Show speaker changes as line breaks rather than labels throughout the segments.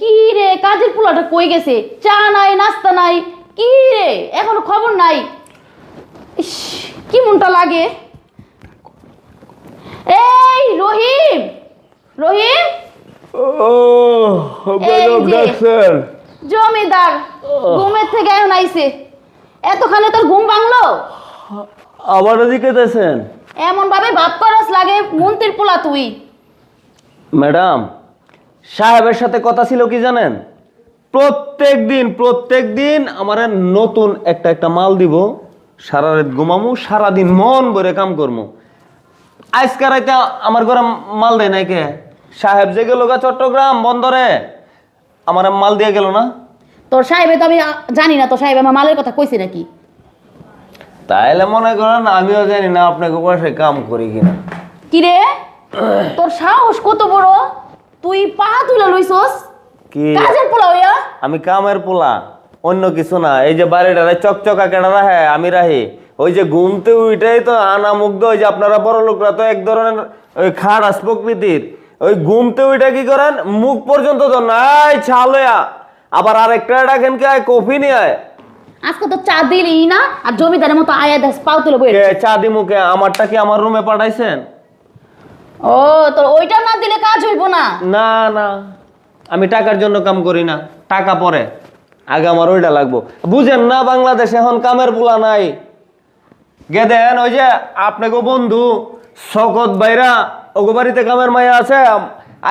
কি রে, কাজের পোলাটা কই গেছে? চা নাই, নাস্তা নাই, কি রে এখনো খবর নাই। ইস, কি মনটা লাগে। এই রহিম, রহিম,
ও বেগম ডাকছেন?
জমিদার ঘুমের থেকে এখন আইছে। এতখানে তোর ঘুম ভাঙলো?
আবার এদিকে দেখছেন?
এমন ভাবে ভাব করস লাগে মন্ত্রীর পোলা তুই।
ম্যাডাম, সাহেবের সাথে কথা ছিল কি জানেন? প্রত্যেক দিন আমার নতুন একটা মাল দিব, সারা রাত ঘুমামু, সারাদিন মন ভরে কাম করবো। আজকে রাইতে আমার ঘরে মাল দেয় নাই কে? সাহেব যে গেল গা চট্টগ্রাম বন্দরে, আমার মাল দিয়ে গেল না।
তোর সাহেবে তো আমি জানি না, তোর সাহেব আমার মালের কথা কইছে নাকি?
তাইলে মনে করেন আমিও জানি না আপনাকে বসে কাম করি কিনা।
কিরে, তোর সাহস কত বড়? তুই পা তুলে লইছস
কি
কাজের পোলা হইয়া?
আমি কামের পোলা, অন্য কিছু না। এই যে বাড়িটা চকচকা কেডা রাহে, আমি রাহি। ওই যে ঘুমতে উইটাই তো আনা মুগ্ধ। ওই যে আপনারা বড় লোকরা তো এক ধরনের ওই খারাস প্রকৃতির। ওই ঘুমতে উইটা কি করেন, মুখ পর্যন্ত তো নাই ছাল হইয়া। আবার আরেকটা ডাকেন কি, আয় কফি নিয়ে আয়।
আজকে তো চা দিলি না, আর জমিদারের মতো আয়া দেশ পাও তুলে বই।
চা দি মুখে? আমারটা কি আমার রুমে পাঠাইছেন?
ও, তোর ওইটা না দিলে কাজ হইব না।
না না, আমি টাকার জন্য কাম করি না, টাকা পরে, আগে আমার ওইটা লাগবো। বুঝেন না, বাংলাদেশে এখন কামের পোলা নাই। গেদেন ওই যে আপনাকে বন্ধু শকত বাইরা, ওগো বাড়িতে কামের মায়া আছে।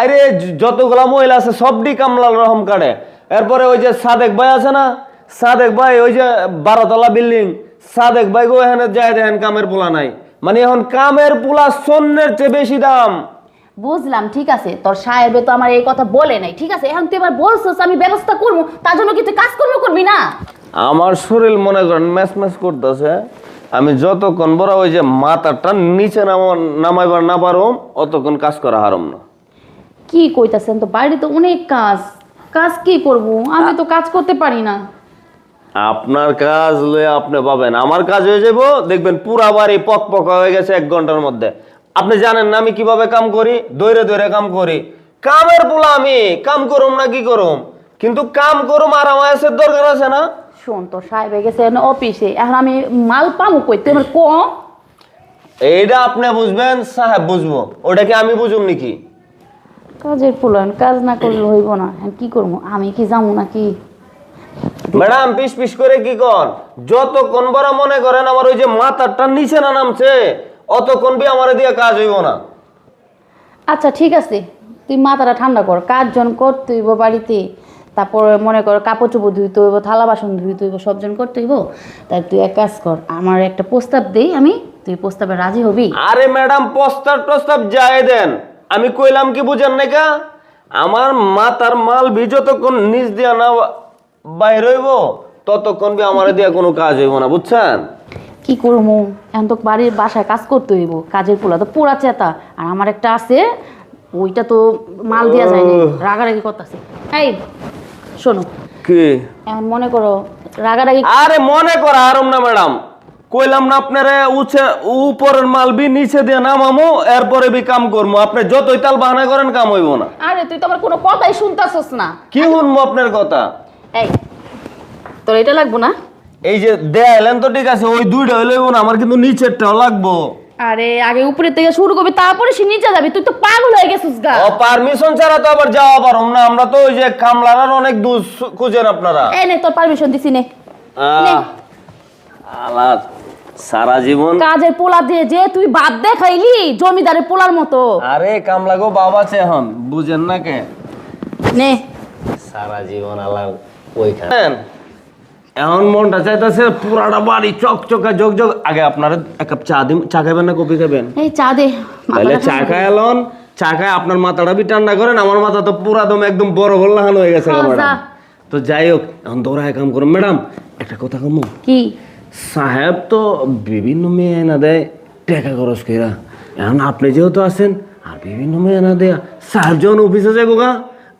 আরে যতগুলা মহিলা আছে সবডি কামলাল রহম কাটে। এরপরে ওই যে সাদেক ভাই আছে না, সাদেক ভাই ওই যে 12তলা বিল্ডিং, সাদেক ভাই গো এখানে যায় দেখেন কামের পোলা নাই। মানে এখন কামের পোলা স্বর্ণের চেয়ে বেশি দাম।
বুঝলাম, ঠিক আছে, তোর সাহেবে তো আমার এই কথা বলে নাই, ঠিক আছে। এখন তুই এবার বলছিস আমি ব্যবস্থা করবো, তার জন্য কি তুই কাজকর্ম করবি না?
আমার শরীর মনে করেন ম্যাচ ম্যাচ করতেছে। আমি যতক্ষণ বড় ওই যে মাথাটা নিচে নামাইবার না পারো অতক্ষণ কাজ করা হারম না।
কি কইতাছেন? তো বাইরে তো অনেক কাজ, কাজ কি করব? আমি তো কাজ করতে পারি না।
আপনার কাজ লয়ে আপনি পাবেন, আমার কাজ হয়ে যাবো দেখবেন পুরা বাড়ি পকপকা হয়ে গেছে 1 ঘন্টার মধ্যে। আপনি জানেন না আমি কিভাবে কাম করি? দৌড়ে দৌড়ে কাম করি। কামের পোলা আমি, কাম করুম না কি করুম, কিন্তু কাম করুম আর আমার দরকার আছে না।
শোন, তোর সাহেবে গেছে অফিসে, এখন আমি মাল পামু কই? তুই আমার ক।
এইটা আপনি বুঝবেন, সাহেব বুঝবো, ওটা কি আমি বুঝুম নাকি?
কাজের পোলান কাজ না করলে হইব না। এখন কি করবো? আমি কি যাবো নাকি?
ম্যাডাম পিস পিস করে কি কর, যতক্ষণ বড় মনে করেন আমার ওই যে মাথাটা নিচে না নামছে অতক্ষণ বি আমার দিয়ে কাজ হইব না।
আচ্ছা ঠিক আছে, তুই মাথাটা ঠান্ডা কর। কাজ জন করতে হইব বাড়িতে, তারপরে মনে কর কাপড় চোপড় ধুইতে হইব, থালা বাসন ধুইতে হইব, সবজন করতে হইব। তাই তুই এক কাজ কর, আমার একটা প্রস্তাব দেই আমি, তুই প্রস্তাবে রাজি হবি?
আরে ম্যাডাম প্রস্তাব যায় দেন, আমি কইলাম কি বুঝেন না কা? আমার মাথার মাল বি যতক্ষণ নিচ দিয়া না বাইর হইব ততক্ষণ বি আমার দিয়া কোনো কাজ হইব না, বুঝছেন?
কি করবো এখন? তো বাড়ির বাসায় কাজ করতে হইব, কাজের পোলা তো পুরা চেতা। আর আমার একটা আছে, ওইটা তো মাল দেওয়া যায়নি, রাগারাগি করতেছে। এই শোনো,
কি
এখন মনে করো রাগারাগি।
আরে মনে করা আরম না ম্যাডাম, কইলাম না আপনারে উপরের মাল বি নিচে দিয়ে নামামু, এরপরে বি কাম করবো। আপনি যতই তাল বাহানা করেন কাম হইব না।
আরে তুই তো আমার কোনো কথাই শুনতাছস না।
কি শুনবো আপনার কথা?
এই তোর এটা লাগবো না?
এই যে দেয়ালেন তো ঠিক আছে, ওই দুইটা হইলেও না, আমার কিন্তু নিচেরটাও লাগবো।
আরে আগে উপরের থেকে শুরু করবি, তারপরে সে নিচে যাবি। তুই তো পাগল হয়ে গেছিস গা।
ও পারমিশন ছাড়া তো আবার যাওয়া পারুম না, আমরা তো ওই যে কামলার অনেক দূর খুঁজেন আপনারা।
এই নে তোর পারমিশন দিছি, নে।
আলাদ সারা জীবন
কাজের পোলা দিয়ে যে তুই বাদ দে খাইলি জমিদারের পোলার মতো।
আরে কামলা গো বাবা আছে এখন, বুঝেন না কে?
নে
সারা জীবন আলাল ওইখানে। এখন মনটা চাইতেছে পুরাটা বাড়ি চকচকা জগজগ। আগে আপনারা এক কাপ চা দিন, চা খাবেন না কফি খাবেন?
এই চা দে।
তাহলে চা খায় এলন, চা খায় আপনার মাথাটা বি ঠান্ডা করেন। আমার মাথা তো পুরা দমে একদম বড় বড় লাগানো হয়ে গেছে ম্যাডাম। তো যাই হোক, এখন দৌড়ায় কাম করুন ম্যাডাম। একটা কথা কমু
কি?
সাহেব তো বিভিন্ন মেয়ে এনা দেয় টাকা খরচ কইরা। এখন আপনি যেহেতু আছেন আর বিভিন্ন মেয়ে এনা দেয়া, সাহেব যখন অফিসে যাবো গা,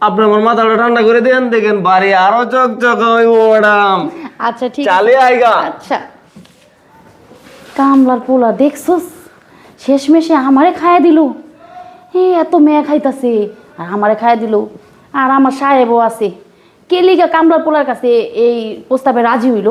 আপনি আমার মাথাটা ঠান্ডা করে দেন, দেখেন বাড়ি আরো চকচক হইব ম্যাডাম।
আচ্ছা ঠিক
চালে আইগা।
আচ্ছা কামলার পোলা দেখছস, শেষমেশে আমারে খাইয়া দিল। এত মেয়ে খাইতাছে আর আমারে খাইয়া দিল। আর আমার সাহেবও আছে। কে লিগা কামরার পোলার কাছে এই প্রস্তাবে রাজি হইল?